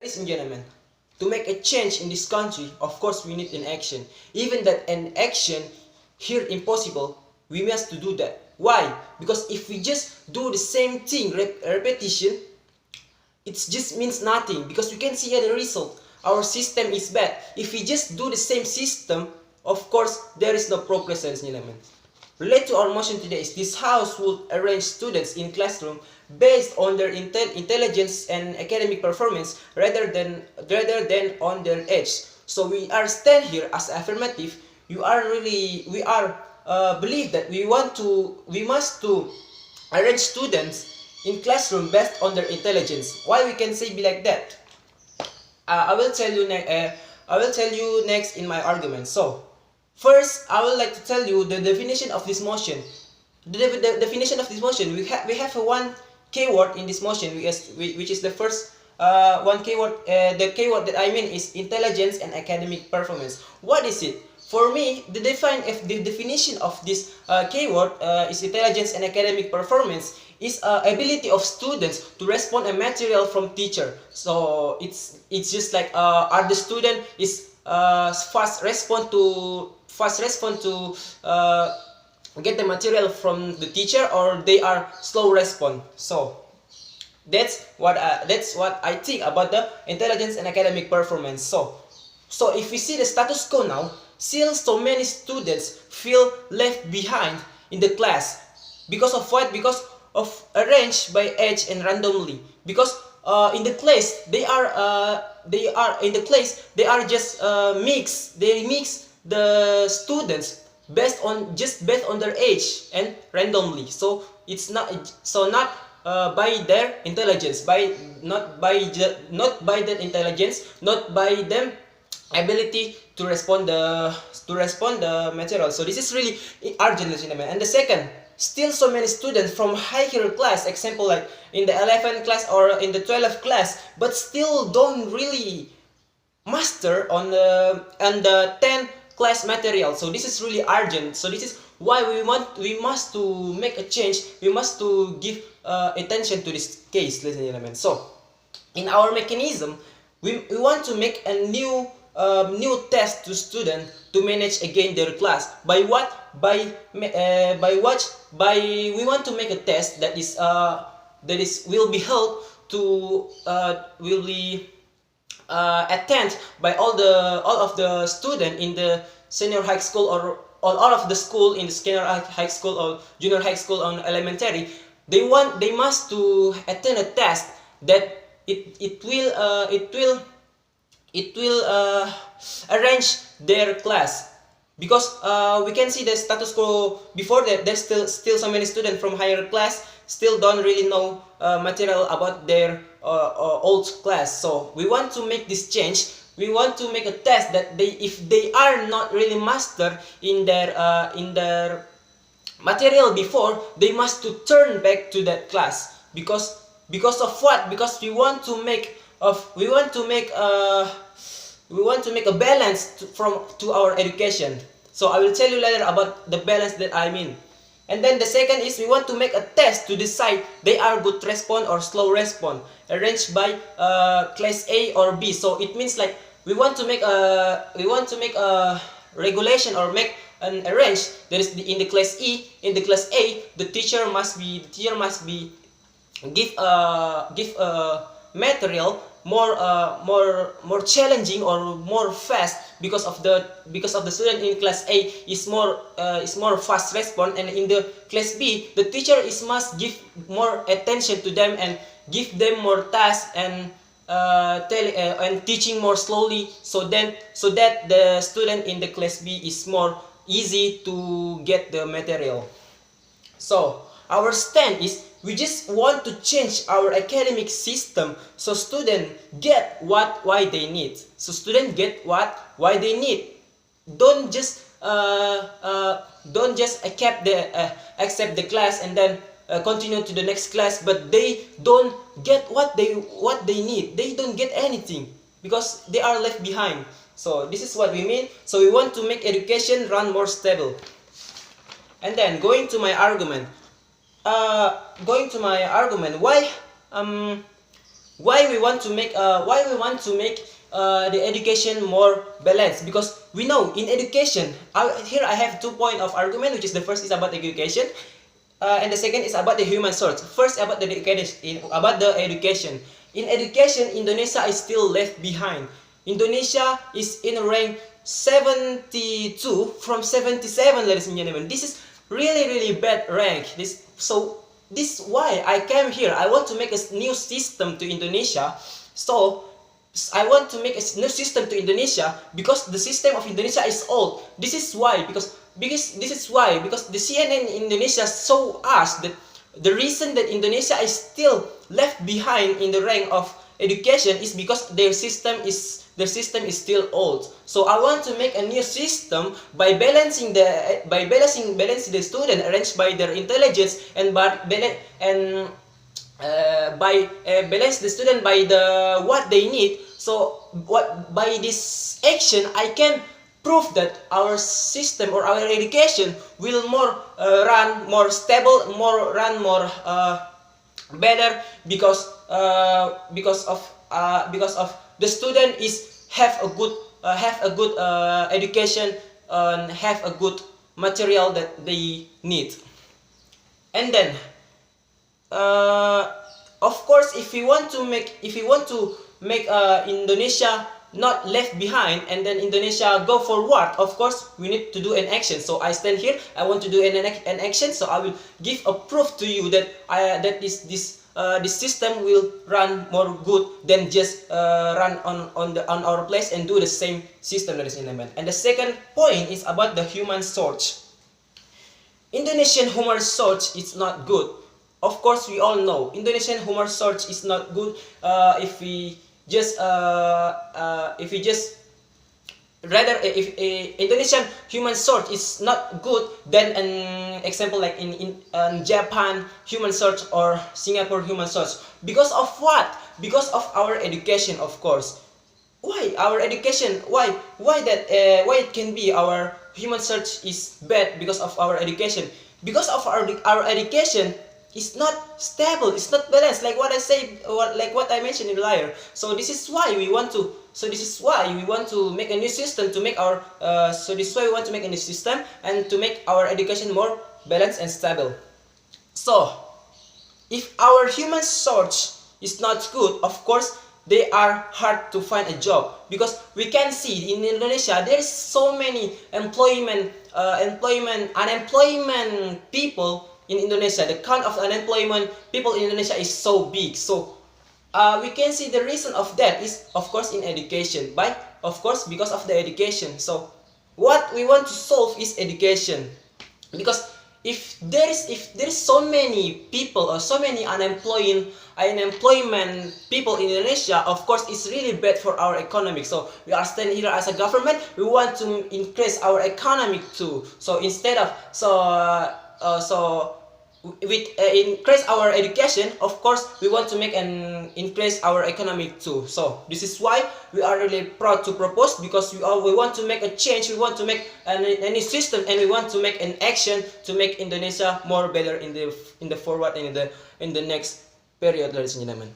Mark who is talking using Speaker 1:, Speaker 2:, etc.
Speaker 1: Ladies and gentlemen, to make a change in this country, of course we need an action. Even that an action here impossible, we must to do that. Why? Because if we just do the same thing, repetition, it just means nothing because we can see the result. Our system is bad. If we just do the same system, of course there is no progress, ladies and gentlemen. Related to our motion today is this house would arrange students in classroom based on their intelligence and academic performance rather than on their age. So we are stand here as affirmative. We believe that we must to arrange students in classroom based on their intelligence. Why we can say be like that? I will tell you next in my argument. So first, I would like to tell you the definition of this motion. The definition of this motion, we have a one keyword in this motion, which is the first one keyword. The keyword that I mean is intelligence and academic performance. What is it? For me, the definition of this keyword is intelligence and academic performance is ability of students to respond a material from teacher. So it's just like are the student is fast respond to get the material from the teacher, or they are slow respond. So that's what I think about the intelligence and academic performance. So if we see the status quo now, still so many students feel left behind in the class because of what? Because of arranged by age and randomly. Because in the class they are just they mix the students based on their age and randomly. So it's not by their intelligence, not by their intelligence, not by them ability to respond the material. So this is really urgent, gentlemen. And the second, still so many students from higher class, example like in the 11th class or in the 12th class, but still don't really master on the 10th class material. So this is really urgent. So this is why we must to make a change. We must to give attention to this case, ladies and gentlemen. So in our mechanism, we want to make a new test to student to manage again their class. By what? By we want to make a test that is will be held to will be attend by all of the student in the senior high school, or all of the school in the senior high school or junior high school on elementary. They must to attend a test that it will arrange their class. Because we can see the status quo before that there's still so many students from higher class still don't really know material about their old class. So we want to make this change. We want to make a test that if they are not really master in their material before, they must to turn back to that class. Because of what? Because we want to make a balance to our education. So I will tell you later about the balance that I mean. And then the second is we want to make a test to decide they are good respond or slow respond, arranged by class A or B. So it means like we want to make a regulation or make an arrange. There is in the class E. In the class A, the teacher must be give material more challenging or more fast, because of the student in class A is more fast response, and in the class B the teacher must give more attention to them and give them more tasks and teaching more slowly, so that the student in the class B is more easy to get the material. So our stand is we just want to change our academic system so students get why they need. So students get why they need. Don't just accept the class and then continue to the next class, but they don't get what they need. They don't get anything because they are left behind. So this is what we mean. So we want to make education run more stable. And then going to my argument, why why we want to make the education more balanced, because we know in education, here I have 2 points of argument, which is the first is about education, and the second is about the human source. First about the education. In education, Indonesia is still left behind. Indonesia is in rank 72 from 77, ladies and gentlemen. This is really bad rank. This is why I came here. I want to make a new system to Indonesia. So I want to make a new system to Indonesia because the system of Indonesia is old. This is why, because the CNN in Indonesia show us that the reason that Indonesia is still left behind in the rank of education is because their system is still old. So I want to make a new system by balancing the student arranged by their intelligence and balance the student by the what they need. So by this action I can prove that our system or our education will run more stable, run more better, because of the student have a good education and have a good material that they need. And then of course, if we want to make Indonesia not left behind, and then Indonesia go forward, of course we need to do an action. So I stand here, I want to do an action, so I will give a proof to you that this system will run more good than just run on our place and do the same system, ladies and gentlemen. And the second point is about the human source. Indonesian human source is not good. Of course, we all know Indonesian human source is not good. If Indonesian human source is not good, then an example like in Japan human source or Singapore human source. Because of what? Because of our education, of course. Why our education? Why it can be our human source is bad because of our education? Because of our education is not stable, it's not balanced, like what I said, like what I mentioned earlier. So this is why we want to make a new system to make our and to make our education more balanced and stable. So if our human source is not good, of course they are hard to find a job, because we can see in Indonesia there is so many unemployment people in Indonesia. The count of unemployment people in Indonesia is so big. So we can see the reason of that is of course in education, because of the education. So what we want to solve is education, because if there is so many people or so many unemployment people in Indonesia, of course it's really bad for our economy. So we are standing here as a government, we want to increase our economy too. So instead of increase our education, of course we want to make an increase our economy too. So this is why we are really proud to propose, because we want to make a change, we want to make any system, and we want to make an action to make Indonesia more better in the forward and in the next period, ladies and gentlemen.